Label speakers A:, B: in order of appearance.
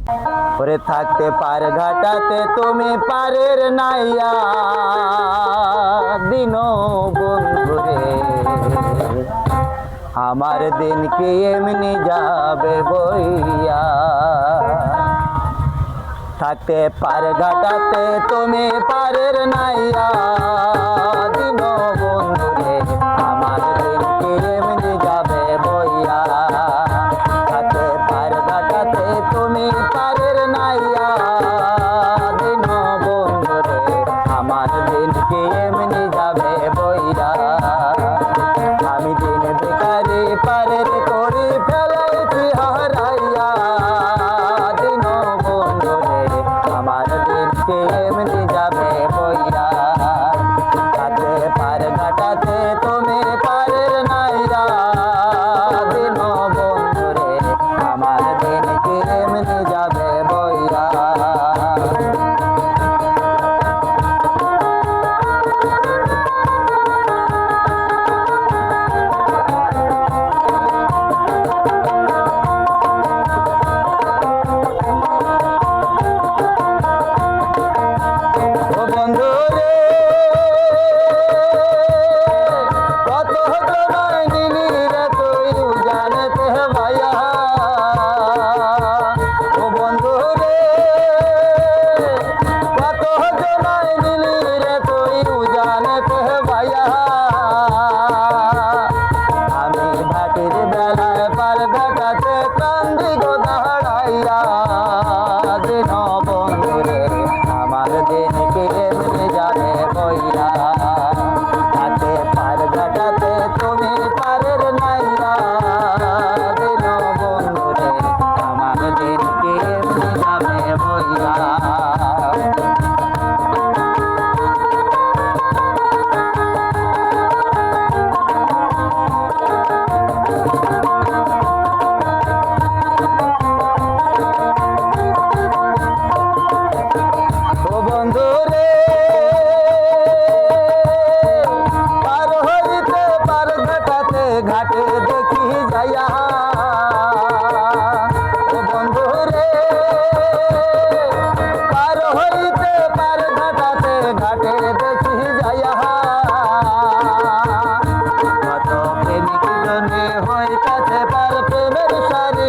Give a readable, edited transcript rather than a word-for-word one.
A: ওরে থাকতে পার ঘাটাতে তুমি পারের নাইয়া দিন বন্ধুরে, আমার দিন কি এমনি যাবে বইয়া। থাকতে পার ঘাটাতে তুমি পারের নাইয়া দিন বন্ধুরে, আমার দিন কি এমনি যাবে বইয়া। থাকতে পার ঘাটাতে তুমি পারের নাইয়া দিন বন্ধুরে, আমার দিন কি এমনি যাবে বইয়া। আমি দিন বেকারি পারের করি ফেলাইছি হারাইয়া দিন বন্ধুরে, আমার দিন কি এমনি যাবে বইয়া। থাকতে পার ঘাটাতে তুমি পারের নাইয়া দিন বন্ধুরে, আমার দিন কি এমনি যাবে বইয়া। ঘাটে দেখি যাইয়া ও বন্ধু রে, পার হইতে পার ঘাটাতে ঘাটে দেখি যাইয়া। কত প্রেমিক জনে হইতাছে পার প্রেমের সারি